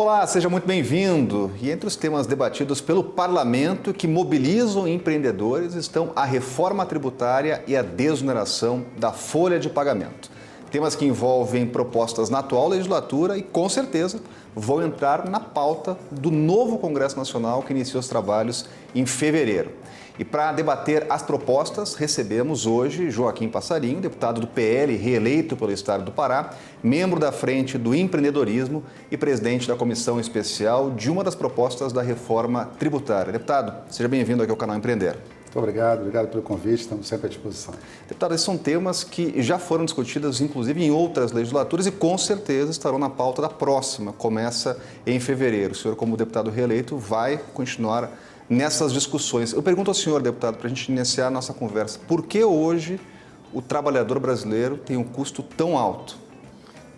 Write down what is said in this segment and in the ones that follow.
Olá, seja muito bem-vindo. E entre os temas debatidos pelo Parlamento que mobilizam empreendedores estão a reforma tributária e a desoneração da folha de pagamento. Temas que envolvem propostas na atual legislatura e, com certeza, vão entrar na pauta do novo Congresso Nacional que inicia os trabalhos em fevereiro. E para debater as propostas, recebemos hoje Joaquim Passarinho, deputado do PL, reeleito pelo Estado do Pará, membro da Frente do Empreendedorismo e presidente da Comissão Especial de uma das propostas da reforma tributária. Deputado, seja bem-vindo aqui ao canal Empreender. Muito obrigado pelo convite, estamos sempre à disposição. Deputado, esses são temas que já foram discutidos, inclusive, em outras legislaturas e com certeza estarão na pauta da próxima, começa em fevereiro. O senhor, como deputado reeleito, vai continuar nessas discussões. Eu pergunto ao senhor, deputado, para a gente iniciar a nossa conversa, por que hoje o trabalhador brasileiro tem um custo tão alto?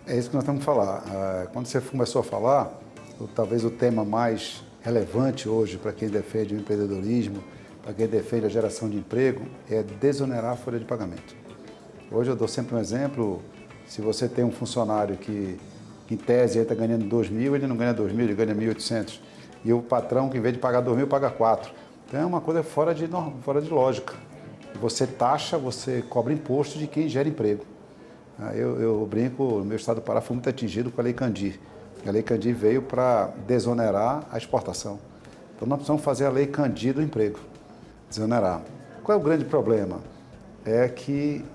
É isso que nós temos que falar. Quando você começou a falar, talvez o tema mais relevante hoje para quem defende o empreendedorismo, para quem defende a geração de emprego, é desonerar a folha de pagamento. Hoje eu dou sempre um exemplo, se você tem um funcionário que, em tese, ele está ganhando 2.000, ele não ganha 2.000, ele ganha 1.800. E o patrão, que em vez de pagar 2.000, paga 4. Então é uma coisa fora de lógica. Você taxa, você cobra imposto de quem gera emprego. Eu brinco, no meu estado do Pará foi muito atingido com a Lei Candir. A Lei Candir veio para desonerar a exportação. Então nós precisamos fazer a Lei Candir do emprego, desonerar. Qual é o grande problema? É que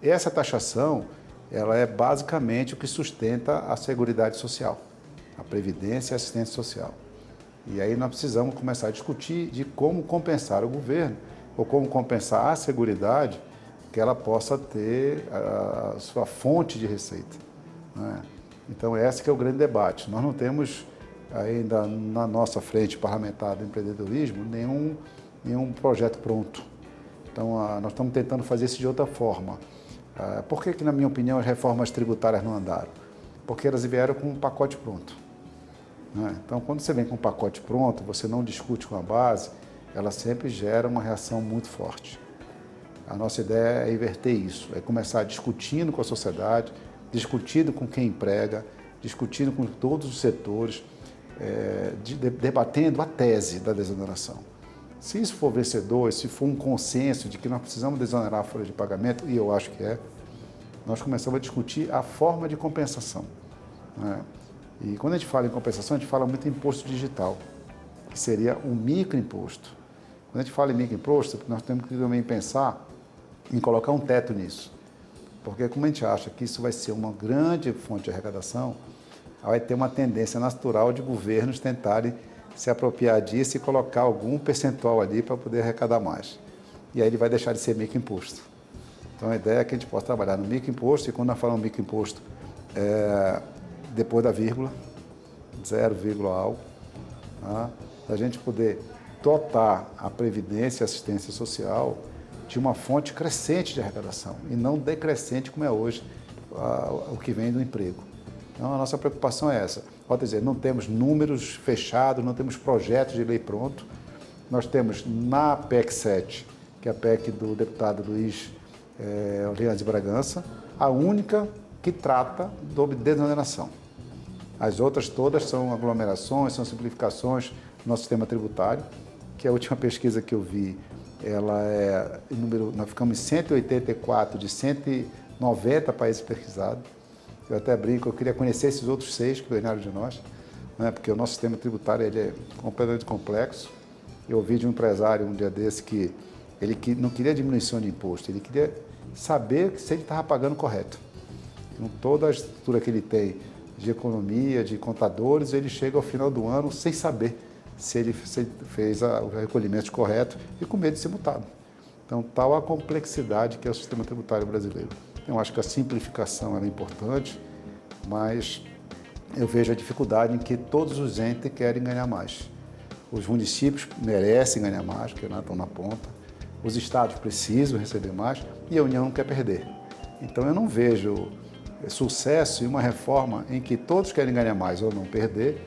essa taxação, ela é basicamente o que sustenta a Seguridade Social, a Previdência e a Assistência Social. E aí nós precisamos começar a discutir de como compensar o governo, ou como compensar a Seguridade, que ela possa ter a sua fonte de receita, né? Então esse que é o grande debate. Nós não temos ainda na nossa frente parlamentar do empreendedorismo nenhum projeto pronto. Então nós estamos tentando fazer isso de outra forma. Por que, na minha opinião, as reformas tributárias não andaram? Porque elas vieram com um pacote pronto. Então, quando você vem com um pacote pronto, você não discute com a base, ela sempre gera uma reação muito forte. A nossa ideia é inverter isso, é começar discutindo com a sociedade, discutindo com quem emprega, discutindo com todos os setores, debatendo a tese da desoneração. Se isso for vencedor, se for um consenso de que nós precisamos desonerar a folha de pagamento, e eu acho que nós começamos a discutir a forma de compensação, né? E quando a gente fala em compensação, a gente fala muito em imposto digital, que seria um microimposto. Quando a gente fala em microimposto, nós temos que também pensar em colocar um teto nisso. Porque como a gente acha que isso vai ser uma grande fonte de arrecadação, vai ter uma tendência natural de governos tentarem se apropriar disso e colocar algum percentual ali para poder arrecadar mais. E aí ele vai deixar de ser microimposto. Então a ideia é que a gente possa trabalhar no microimposto, e quando nós falamos microimposto, depois da vírgula, 0, algo, tá? Da gente poder dotar a Previdência e a Assistência Social de uma fonte crescente de arrecadação e não decrescente como é hoje o que vem do emprego. Então a nossa preocupação é essa. Pode dizer, não temos números fechados, não temos projetos de lei pronto. Nós temos na PEC 7, que é a PEC do deputado Luiz Orleans de Bragança, a única que trata de desoneração. As outras todas são aglomerações, são simplificações do nosso sistema tributário, que a última pesquisa que eu vi, nós ficamos em 184 de 190 países pesquisados. Eu até brinco, eu queria conhecer esses outros 6 que ganharam de nós, né, porque o nosso sistema tributário ele é completamente complexo. Eu ouvi de um empresário um dia desse que ele não queria diminuição de imposto, ele queria saber se ele estava pagando correto. Então, toda a estrutura que ele tem de economia, de contadores, ele chega ao final do ano sem saber se ele fez o recolhimento correto e com medo de ser multado. Então, tal a complexidade que é o sistema tributário brasileiro. Eu acho que a simplificação é importante, mas eu vejo a dificuldade em que todos os entes querem ganhar mais. Os municípios merecem ganhar mais, porque não estão na ponta. Os estados precisam receber mais e a União não quer perder. Então, eu não vejo sucesso em uma reforma em que todos querem ganhar mais ou não perder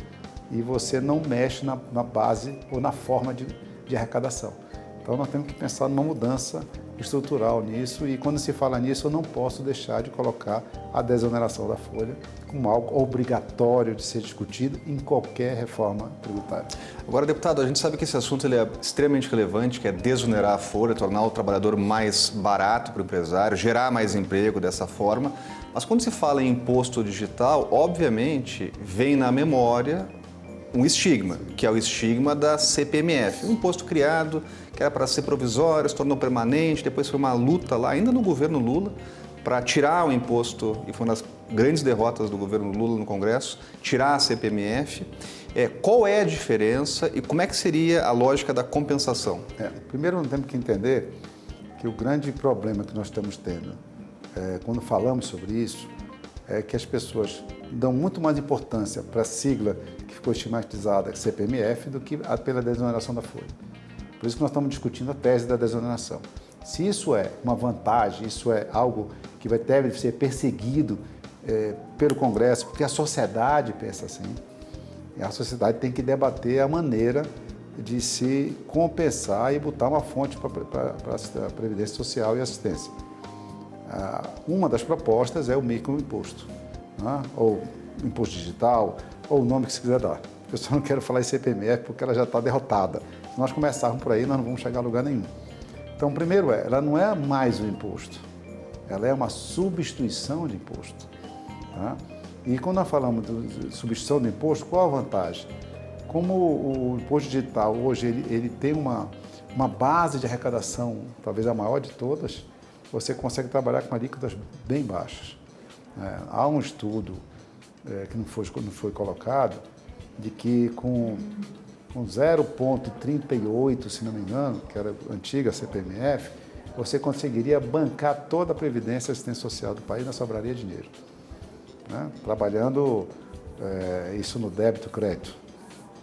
e você não mexe na base ou na forma de arrecadação. Então nós temos que pensar numa mudança estrutural nisso, e quando se fala nisso eu não posso deixar de colocar a desoneração da folha como algo obrigatório de ser discutido em qualquer reforma tributária. Agora, deputado, a gente sabe que esse assunto ele é extremamente relevante, que é desonerar a folha, tornar o trabalhador mais barato para o empresário, gerar mais emprego dessa forma, mas quando se fala em imposto digital, obviamente vem na memória um estigma, que é o estigma da CPMF, um imposto criado que era para ser provisório, se tornou permanente, depois foi uma luta lá, ainda no governo Lula, para tirar o imposto, e foi uma das grandes derrotas do governo Lula no Congresso, tirar a CPMF. Qual é a diferença e como é que seria a lógica da compensação? Primeiro, nós temos que entender que o grande problema que nós estamos tendo, quando falamos sobre isso, é que as pessoas dão muito mais importância para a sigla que ficou estigmatizada, CPMF, do que pela desoneração da folha. Por isso que nós estamos discutindo a tese da desoneração. Se isso é uma vantagem, isso é algo que deve ser perseguido pelo Congresso, porque a sociedade pensa assim, e a sociedade tem que debater a maneira de se compensar e botar uma fonte para a Previdência Social e assistência. Uma das propostas é o microimposto, né? Ou imposto digital, ou o nome que se quiser dar. Eu só não quero falar em CPMF porque ela já está derrotada. Se nós começarmos por aí, nós não vamos chegar a lugar nenhum. Então, primeiro ela não é mais um imposto, ela é uma substituição de imposto. Tá? E quando nós falamos de substituição de imposto, qual a vantagem? Como o imposto digital hoje ele tem uma base de arrecadação, talvez a maior de todas, você consegue trabalhar com alíquotas bem baixas. Há um estudo que não foi colocado, de que com 0,38, se não me engano, que era a antiga CPMF, você conseguiria bancar toda a previdência e assistência social do país, não sobraria dinheiro. Né? Trabalhando isso no débito e crédito.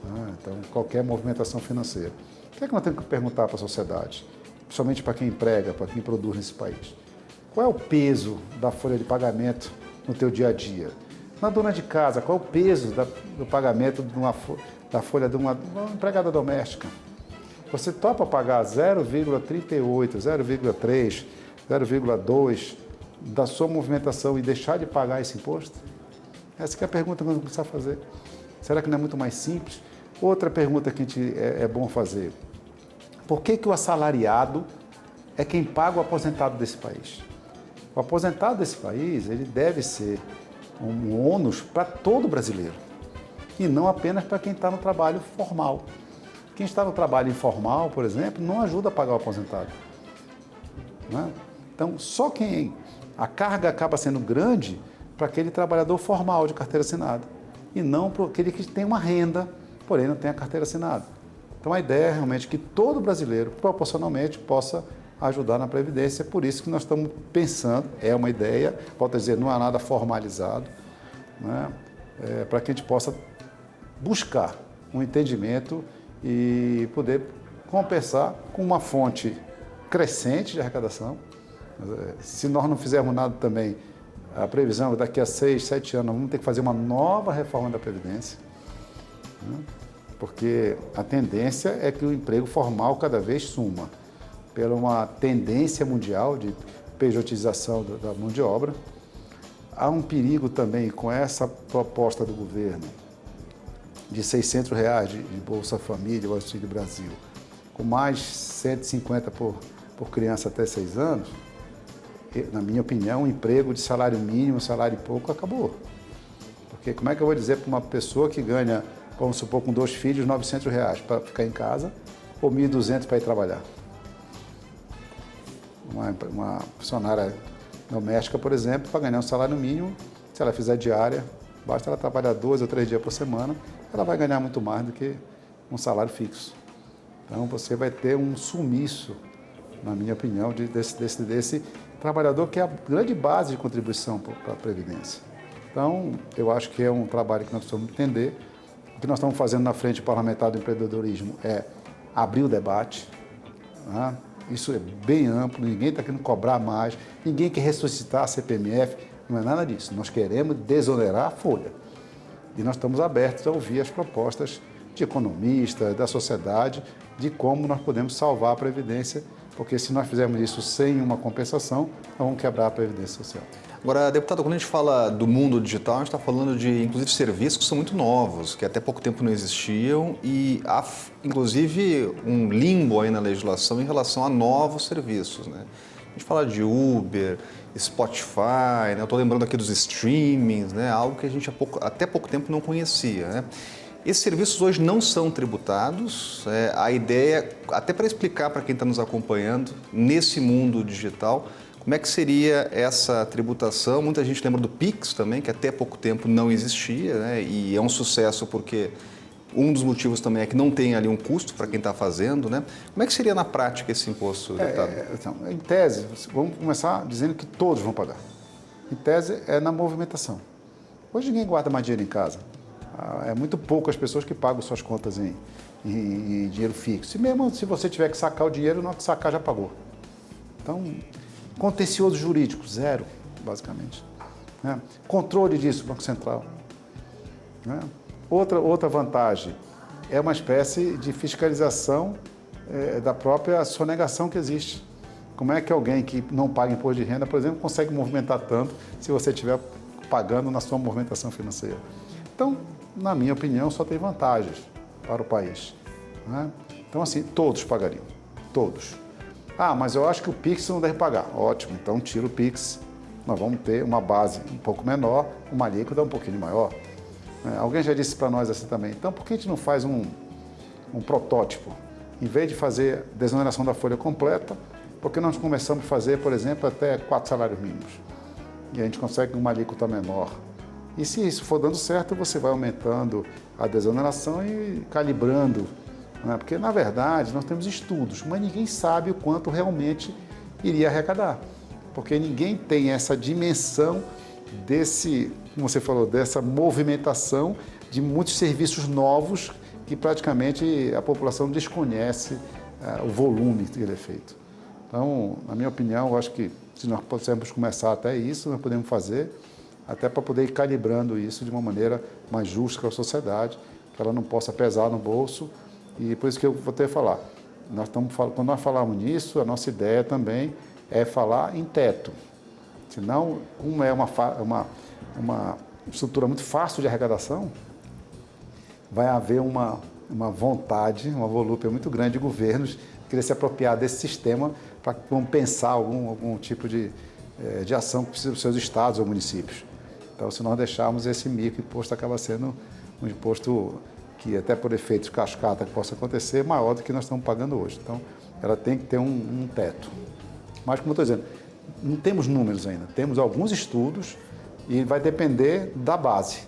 Né? Então, qualquer movimentação financeira. O que é que nós temos que perguntar para a sociedade? Principalmente para quem emprega, para quem produz nesse país. Qual é o peso da folha de pagamento no teu dia a dia? Na dona de casa, qual é o peso do pagamento da folha de uma empregada doméstica? Você topa pagar 0,38, 0,3, 0,2 da sua movimentação e deixar de pagar esse imposto? Essa que é a pergunta que nós vamos precisar fazer. Será que não é muito mais simples? Outra pergunta que é bom fazer. Por que o assalariado é quem paga o aposentado desse país? O aposentado desse país, ele deve ser um ônus para todo brasileiro e não apenas para quem está no trabalho formal. Quem está no trabalho informal, por exemplo, não ajuda a pagar o aposentado. Não é? Então, só a carga acaba sendo grande para aquele trabalhador formal de carteira assinada e não para aquele que tem uma renda, porém não tem a carteira assinada. Então, a ideia é realmente que todo brasileiro, proporcionalmente, possa ajudar na Previdência. Por isso que nós estamos pensando, é uma ideia, volto a dizer, não há nada formalizado, né? Para que a gente possa buscar um entendimento e poder compensar com uma fonte crescente de arrecadação. Se nós não fizermos nada também, a previsão é daqui a 6, 7 anos, nós vamos ter que fazer uma nova reforma da Previdência, né? Porque a tendência é que o emprego formal cada vez suma, pela uma tendência mundial de pejotização da mão de obra. Há um perigo também com essa proposta do governo de R$ 600 de Bolsa Família, o Auxílio Brasil, com mais 150 por criança até 6 anos, na minha opinião, o emprego de salário mínimo, salário pouco, acabou. Porque como é que eu vou dizer para uma pessoa que ganha, vamos supor, com 2 filhos, R$ 900 para ficar em casa, ou R$ 1.200 para ir trabalhar? Uma funcionária doméstica, por exemplo, para ganhar um salário mínimo, se ela fizer diária, basta ela trabalhar 2 ou 3 dias por semana, ela vai ganhar muito mais do que um salário fixo. Então, você vai ter um sumiço, na minha opinião, desse trabalhador que é a grande base de contribuição para a Previdência. Então, eu acho que é um trabalho que nós precisamos entender. O que nós estamos fazendo na Frente Parlamentar do Empreendedorismo é abrir o debate, né? Isso é bem amplo, ninguém está querendo cobrar mais, ninguém quer ressuscitar a CPMF, não é nada disso. Nós queremos desonerar a folha. E nós estamos abertos a ouvir as propostas de economistas, da sociedade, de como nós podemos salvar a Previdência porque se nós fizermos isso sem uma compensação, nós vamos quebrar a Previdência Social. Agora, deputado, quando a gente fala do mundo digital, a gente está falando de, inclusive, serviços que são muito novos, que até pouco tempo não existiam e há, inclusive, um limbo aí na legislação em relação a novos serviços, né? A gente fala de Uber, Spotify, né? Eu estou lembrando aqui dos streamings, né? Algo que a gente até pouco tempo não conhecia, né? Esses serviços hoje não são tributados. A ideia, até para explicar para quem está nos acompanhando, nesse mundo digital, como é que seria essa tributação? Muita gente lembra do Pix também, que até pouco tempo não existia, né? E é um sucesso porque um dos motivos também é que não tem ali um custo para quem está fazendo, né? Como é que seria na prática esse imposto, deputado? Então, em tese, vamos começar dizendo que todos vão pagar. Em tese, é na movimentação. Hoje ninguém guarda mais dinheiro em casa. É muito pouco as pessoas que pagam suas contas em dinheiro fixo. E mesmo se você tiver que sacar o dinheiro, na hora que sacar já pagou. Então, contencioso jurídico, zero, basicamente. Né? Controle disso, Banco Central. Né? Outra vantagem é uma espécie de fiscalização da própria sonegação que existe. Como é que alguém que não paga imposto de renda, por exemplo, consegue movimentar tanto se você estiver pagando na sua movimentação financeira? Então, na minha opinião, só tem vantagens para o país. Né? Então, assim, todos pagariam. Todos. Ah, mas eu acho que o Pix não deve pagar. Ótimo, então tira o Pix. Nós vamos ter uma base um pouco menor, uma alíquota um pouquinho maior. Alguém já disse para nós assim também. Então, por que a gente não faz um protótipo? Em vez de fazer desoneração da folha completa, porque nós começamos a fazer, por exemplo, até 4 salários mínimos. E a gente consegue uma alíquota menor. E se isso for dando certo, você vai aumentando a desoneração e calibrando. Né? Porque, na verdade, nós temos estudos, mas ninguém sabe o quanto realmente iria arrecadar. Porque ninguém tem essa dimensão desse, como você falou, dessa movimentação de muitos serviços novos que praticamente a população desconhece o volume que ele é feito. Então, na minha opinião, eu acho que se nós pudermos começar até isso, nós podemos fazer, até para poder ir calibrando isso de uma maneira mais justa para a sociedade, que ela não possa pesar no bolso. E por isso que eu vou ter que falar. Quando nós falamos nisso, a nossa ideia também é falar em teto. Senão, é uma estrutura muito fácil de arrecadação, vai haver uma vontade, uma volúpia muito grande de governos querer se apropriar desse sistema para compensar algum tipo de ação que precisa dos seus estados ou municípios. Então, se nós deixarmos esse microimposto, acaba sendo um imposto que, até por efeitos cascata que possa acontecer, é maior do que nós estamos pagando hoje. Então, ela tem que ter um teto. Mas, como eu estou dizendo, não temos números ainda, temos alguns estudos e vai depender da base.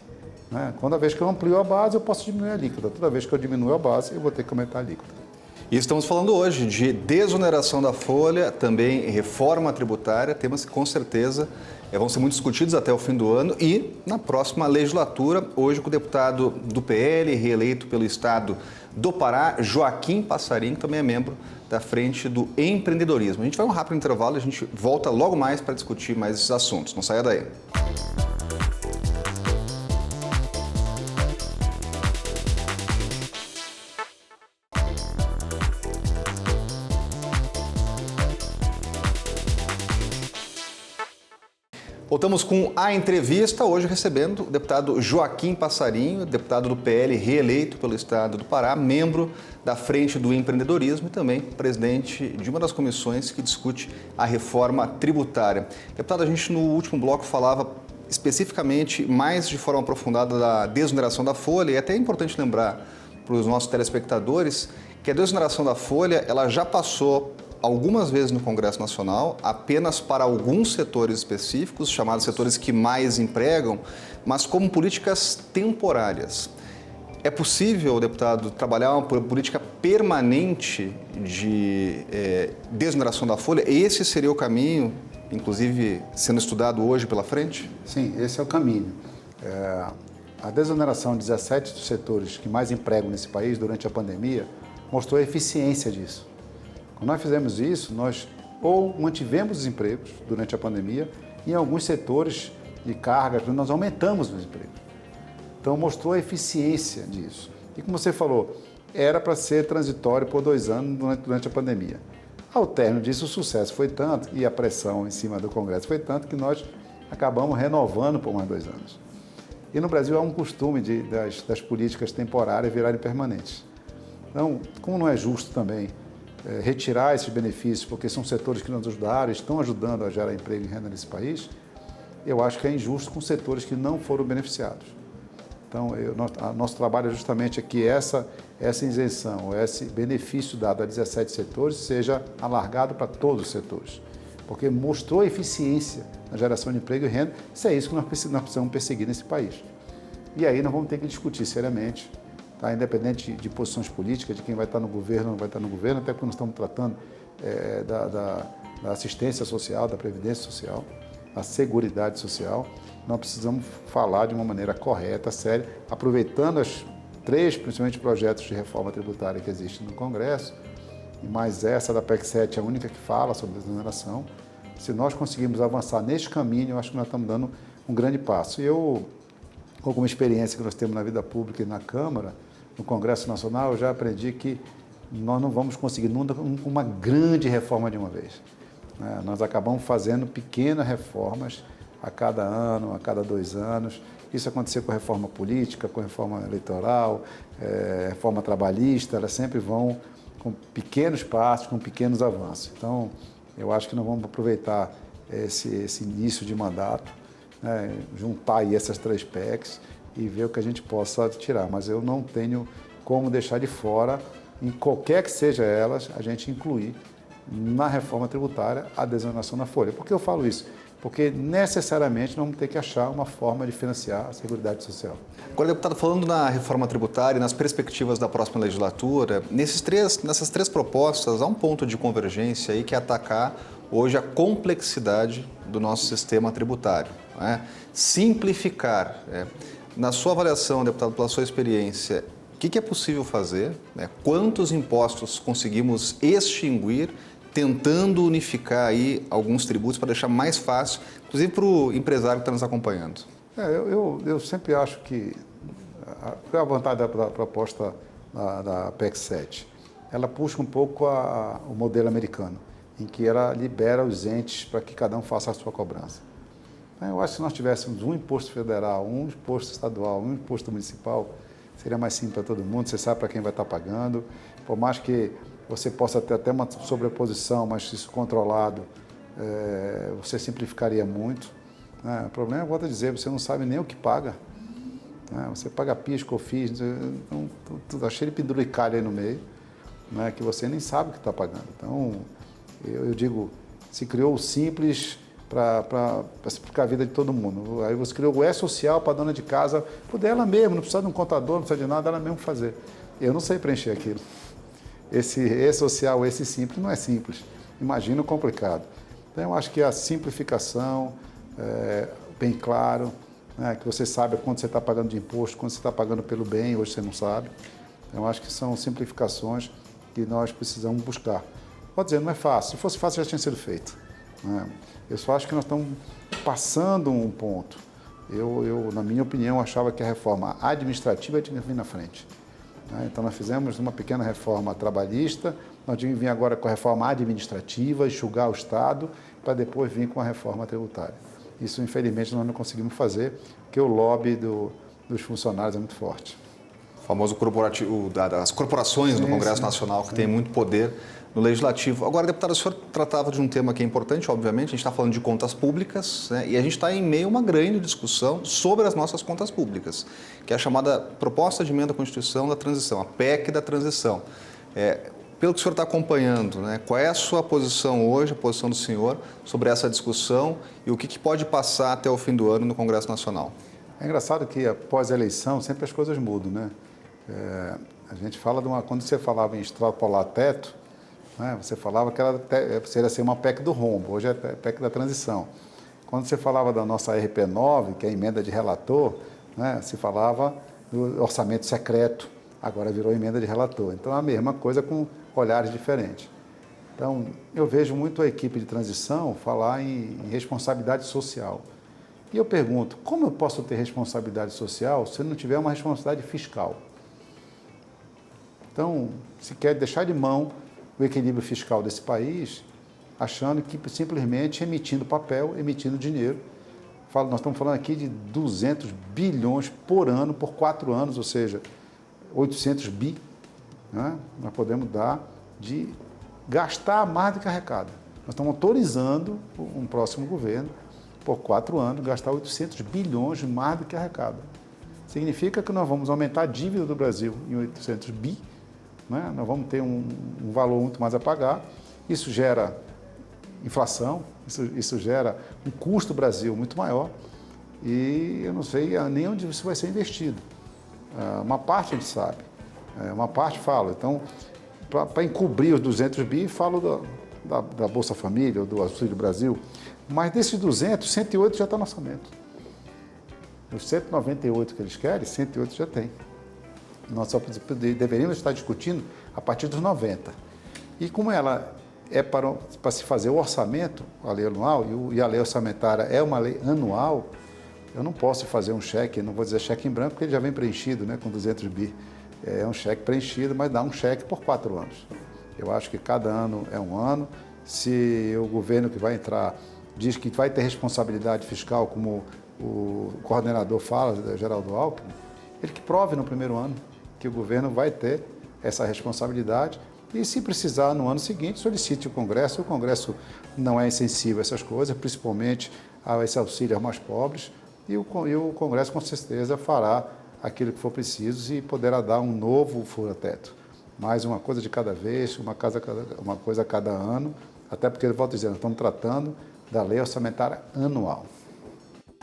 Né? Toda vez que eu amplio a base, eu posso diminuir a alíquota. Toda vez que eu diminuo a base, eu vou ter que aumentar a alíquota. E estamos falando hoje de desoneração da folha, também reforma tributária, temas que com certeza vão ser muito discutidos até o fim do ano e na próxima legislatura, hoje com o deputado do PL, reeleito pelo estado do Pará, Joaquim Passarinho, que também é membro da Frente do Empreendedorismo. A gente vai um rápido intervalo e a gente volta logo mais para discutir mais esses assuntos. Não saia daí. Voltamos com a entrevista, hoje recebendo o deputado Joaquim Passarinho, deputado do PL, reeleito pelo estado do Pará, membro da Frente do Empreendedorismo e também presidente de uma das comissões que discute a reforma tributária. Deputado, a gente no último bloco falava especificamente mais de forma aprofundada da desoneração da folha e é até importante lembrar para os nossos telespectadores que a desoneração da folha ela já passou algumas vezes no Congresso Nacional, apenas para alguns setores específicos, chamados setores que mais empregam, mas como políticas temporárias. É possível, deputado, trabalhar uma política permanente de desoneração da folha? Esse seria o caminho, inclusive sendo estudado hoje pela frente? Sim, esse é o caminho. A desoneração de 17 dos setores que mais empregam nesse país durante a pandemia mostrou a eficiência disso. Quando nós fizemos isso, nós ou mantivemos os empregos durante a pandemia e em alguns setores de carga, nós aumentamos os empregos. Então, mostrou a eficiência disso. E como você falou, era para ser transitório por 2 anos durante a pandemia. Ao término disso, o sucesso foi tanto e a pressão em cima do Congresso foi tanto que nós acabamos renovando por mais 2 anos. E no Brasil há um costume das políticas temporárias virarem permanentes. Então, como não é justo também retirar esses benefícios, porque são setores que nos ajudaram, estão ajudando a gerar emprego e renda nesse país, eu acho que é injusto com setores que não foram beneficiados. Então, nosso trabalho é justamente que essa isenção, esse benefício dado a 17 setores seja alargado para todos os setores, porque mostrou eficiência na geração de emprego e renda, isso é isso que nós precisamos perseguir nesse país. E aí nós vamos ter que discutir seriamente, tá? Independente de posições políticas, de quem vai estar no governo ou não vai estar no governo, até porque nós estamos tratando da assistência social, da previdência social, da seguridade social. Nós precisamos falar de uma maneira correta, séria, aproveitando as 3, principalmente, projetos de reforma tributária que existem no Congresso, e mais essa da PEC 7 é a única que fala sobre desoneração. Se nós conseguirmos avançar neste caminho, eu acho que nós estamos dando um grande passo. E eu, com alguma experiência que nós temos na vida pública e na Câmara, no Congresso Nacional, eu já aprendi que nós não vamos conseguir nunca uma grande reforma de uma vez. Nós acabamos fazendo pequenas reformas a cada ano, a cada 2 anos. Isso aconteceu com a reforma política, com a reforma eleitoral, reforma trabalhista, elas sempre vão com pequenos passos, com pequenos avanços. Então, eu acho que nós vamos aproveitar esse início de mandato, juntar aí essas 3 PECs e ver o que a gente possa tirar. Mas eu não tenho como deixar de fora, em qualquer que seja elas, a gente incluir na reforma tributária a desoneração na folha. Por que eu falo isso? Porque necessariamente nós vamos ter que achar uma forma de financiar a Seguridade Social. Agora, deputado, falando na reforma tributária e nas perspectivas da próxima legislatura, nessas 3 propostas há um ponto de convergência aí que é atacar hoje a complexidade do nosso sistema tributário. Simplificar. Na sua avaliação, deputado, pela sua experiência, o que é possível fazer? Quantos impostos conseguimos extinguir, tentando unificar aí alguns tributos para deixar mais fácil, inclusive para o empresário que está nos acompanhando? Eu sempre acho que a vantagem da proposta da PEC 7, ela puxa um pouco o modelo americano, em que ela libera os entes para que cada um faça a sua cobrança. Eu acho que se nós tivéssemos um imposto federal, um imposto estadual, um imposto municipal, seria mais simples para todo mundo, você sabe para quem vai estar pagando, por mais que você possa ter até uma sobreposição, mas isso controlado, você simplificaria muito. O problema, eu volto a dizer, você não sabe nem o que paga. Você paga PIS, COFINS, está cheio de penduricalho aí no meio, que você nem sabe o que está pagando. Então, eu digo, se criou o simples para simplificar a vida de todo mundo. Aí você criou o E-Social para a dona de casa, poder ela mesma, não precisa de um contador, não precisa de nada, ela mesmo fazer. Eu não sei preencher aquilo. Esse E-Social, esse simples, não é simples. Imagina o complicado. Então, eu acho que a simplificação, bem claro, que você sabe quanto você está pagando de imposto, quanto você está pagando pelo bem, hoje você não sabe. Então, eu acho que são simplificações que nós precisamos buscar. Pode dizer, não é fácil. Se fosse fácil, já tinha sido feito. Eu só acho que nós estamos passando um ponto. Eu, na minha opinião, achava que a reforma administrativa tinha que vir na frente. Então, nós fizemos uma pequena reforma trabalhista, nós tínhamos que vir agora com a reforma administrativa, enxugar o Estado, para depois vir com a reforma tributária. Isso, infelizmente, nós não conseguimos fazer, porque o lobby dos funcionários é muito forte. O famoso corporativo, das corporações no Congresso Nacional, que tem muito poder no Legislativo. Agora, deputado, o senhor tratava de um tema que é importante, obviamente, a gente está falando de contas públicas, e a gente está em meio a uma grande discussão sobre as nossas contas públicas, que é a chamada Proposta de Emenda à Constituição da Transição, a PEC da Transição. Pelo que o senhor está acompanhando, qual é a sua posição hoje, a posição do senhor, sobre essa discussão e o que pode passar até o fim do ano no Congresso Nacional? É engraçado que após a eleição sempre as coisas mudam, A gente fala quando você falava em extrapolar teto, você falava que seria ser uma PEC do rombo, hoje é PEC da transição. Quando você falava da nossa RP9, que é a emenda de relator, se falava do orçamento secreto, agora virou emenda de relator. Então, é a mesma coisa com olhares diferentes. Então, eu vejo muito a equipe de transição falar em responsabilidade social. E eu pergunto, como eu posso ter responsabilidade social se eu não tiver uma responsabilidade fiscal? Então, se quer deixar de mão o equilíbrio fiscal desse país, achando que simplesmente emitindo papel, emitindo dinheiro. Nós estamos falando aqui de 200 bilhões por ano, por 4 anos, ou seja, 800 bi, né? Nós podemos dar de gastar mais do que arrecada. Nós estamos autorizando um próximo governo, por 4 anos, gastar 800 bilhões mais do que arrecada. Significa que nós vamos aumentar a dívida do Brasil em 800 bi, né? Nós vamos ter um valor muito mais a pagar. Isso gera inflação, isso gera um custo do Brasil muito maior e eu não sei nem onde isso vai ser investido. Uma parte a gente sabe, uma parte fala. Então, para encobrir os 200 bi, falo da Bolsa Família ou do Auxílio Brasil, mas desses 200, 108 já está no orçamento. Os 198 que eles querem, 108 já tem. Nós só deveríamos estar discutindo a partir dos 90. E como ela é para se fazer o orçamento, a lei anual, e a lei orçamentária é uma lei anual, eu não posso fazer um cheque, não vou dizer cheque em branco, porque ele já vem preenchido, né, com 200 bi. É um cheque preenchido, mas dá um cheque por 4 anos. Eu acho que cada ano é um ano. Se o governo que vai entrar diz que vai ter responsabilidade fiscal, como o coordenador fala, Geraldo Alckmin, ele que prove no primeiro ano que o governo vai ter essa responsabilidade. E, se precisar, no ano seguinte, solicite o Congresso. O Congresso não é insensível a essas coisas, principalmente a esse auxílio aos mais pobres. E o Congresso, com certeza, fará aquilo que for preciso e poderá dar um novo fura-teto. Mais uma coisa de cada vez, uma coisa a cada ano, até porque, volto dizendo, estamos tratando da lei orçamentária anual.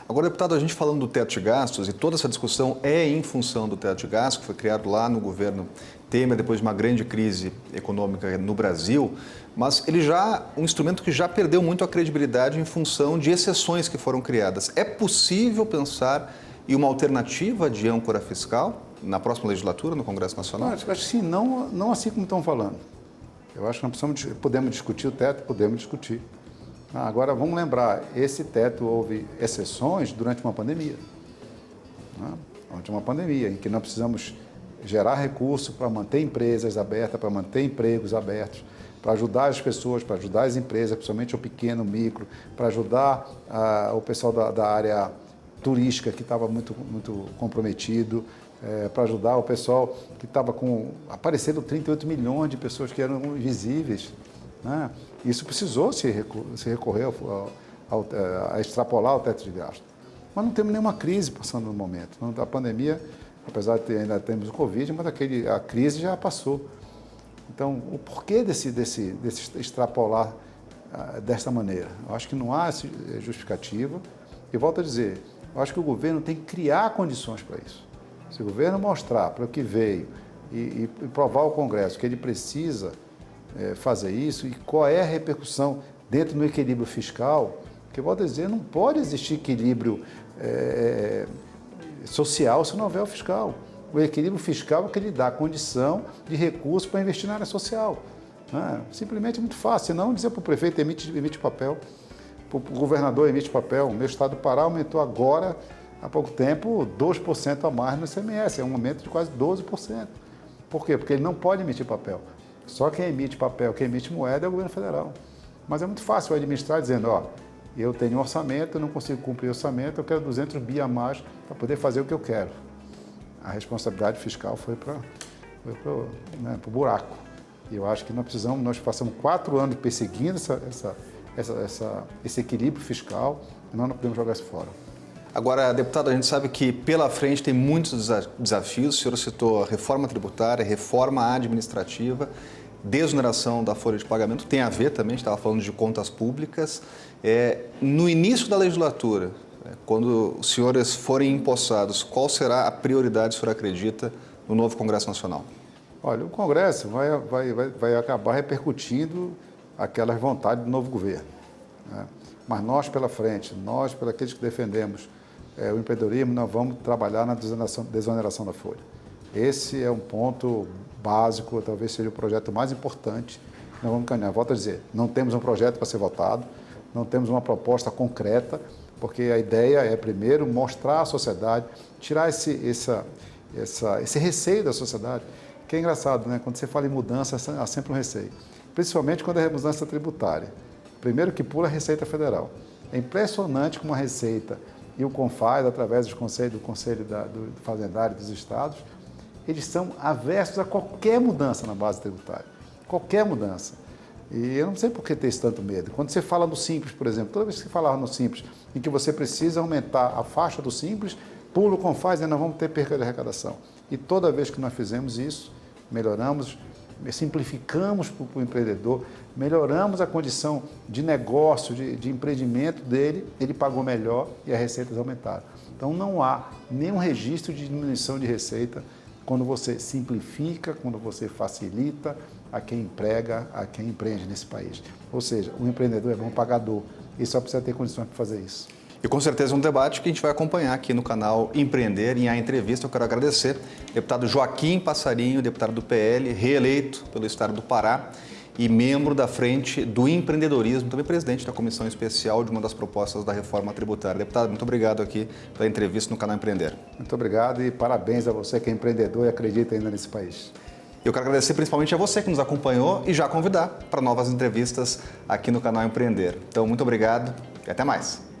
Agora, deputado, a gente falando do teto de gastos, e toda essa discussão é em função do teto de gastos, que foi criado lá no governo Temer, depois de uma grande crise econômica no Brasil, mas ele um instrumento que já perdeu muito a credibilidade em função de exceções que foram criadas. É possível pensar em uma alternativa de âncora fiscal na próxima legislatura, no Congresso Nacional? Eu acho que sim, não assim como estão falando. Eu acho que nós podemos discutir o teto, podemos discutir. Agora, vamos lembrar, esse teto houve exceções durante uma pandemia. Durante uma pandemia, em que nós precisamos gerar recursos para manter empresas abertas, para manter empregos abertos, para ajudar as pessoas, para ajudar as empresas, principalmente o pequeno, o micro, para ajudar o pessoal da área turística, que estava muito comprometido, para ajudar o pessoal que estava aparecendo 38 milhões de pessoas que eram invisíveis, né? Isso precisou se recorrer a extrapolar o teto de gasto. Mas não temos nenhuma crise passando no momento. A pandemia, apesar de ainda termos o Covid, mas a crise já passou. Então, o porquê desse extrapolar desta maneira? Eu acho que não há justificativa. E volto a dizer, eu acho que o governo tem que criar condições para isso. Se o governo mostrar para o que veio e provar ao Congresso que ele precisa fazer isso e qual é a repercussão dentro do equilíbrio fiscal, que eu volto a dizer, não pode existir equilíbrio social se não houver o fiscal. O equilíbrio fiscal é que lhe dá condição de recurso para investir na área social. Simplesmente é muito fácil, senão dizer para o prefeito emite papel, para o governador emite papel. O meu estado do Pará aumentou agora, há pouco tempo, 2% a mais no ICMS, é um aumento de quase 12%. Por quê? Porque ele não pode emitir papel. Só quem emite papel, quem emite moeda é o governo federal. Mas é muito fácil administrar dizendo, eu tenho um orçamento, eu não consigo cumprir o orçamento, eu quero 200 bi a mais para poder fazer o que eu quero. A responsabilidade fiscal foi para o buraco. E eu acho que nós passamos 4 anos perseguindo esse equilíbrio fiscal e nós não podemos jogar isso fora. Agora, deputado, a gente sabe que pela frente tem muitos desafios. O senhor citou a reforma tributária, reforma administrativa, desoneração da folha de pagamento. Tem a ver também, a gente estava falando de contas públicas. No início da legislatura, quando os senhores forem empossados, qual será a prioridade, o senhor acredita, no novo Congresso Nacional? Olha, o Congresso vai acabar repercutindo aquelas vontades do novo governo, né? Mas nós pela frente, nós, por aqueles que defendemos o empreendedorismo, nós vamos trabalhar na desoneração da folha. Esse é um ponto básico, talvez seja o projeto mais importante que nós vamos caminhar. Volto a dizer, não temos um projeto para ser votado, não temos uma proposta concreta, porque a ideia é, primeiro, mostrar à sociedade, tirar esse receio da sociedade, que é engraçado, né? Quando você fala em mudança, há sempre um receio. principalmente quando é mudança tributária. Primeiro que pula a Receita Federal. É impressionante como a Receita e o CONFAS, através do Conselho do Fazendário dos Estados, eles são aversos a qualquer mudança na base tributária. Qualquer mudança. E eu não sei por que ter tanto medo. Quando você fala no Simples, por exemplo, toda vez que você falar no Simples, em que você precisa aumentar a faixa do Simples, pula o CONFAS e nós vamos ter perca de arrecadação. E toda vez que nós fizemos isso, melhoramos, simplificamos para o empreendedor, melhoramos a condição de negócio, de empreendimento dele, ele pagou melhor e as receitas aumentaram. Então não há nenhum registro de diminuição de receita quando você simplifica, quando você facilita a quem emprega, a quem empreende nesse país. Ou seja, o empreendedor é bom pagador e só precisa ter condições para fazer isso. E com certeza é um debate que a gente vai acompanhar aqui no canal Empreender. Em A Entrevista, eu quero agradecer ao deputado Joaquim Passarinho, deputado do PL, reeleito pelo estado do Pará e membro da Frente do Empreendedorismo, também presidente da Comissão Especial de uma das propostas da reforma tributária. Deputado, muito obrigado aqui pela entrevista no canal Empreender. Muito obrigado e parabéns a você que é empreendedor e acredita ainda nesse país. Eu quero agradecer principalmente a você que nos acompanhou e já convidar para novas entrevistas aqui no canal Empreender. Então, muito obrigado e até mais.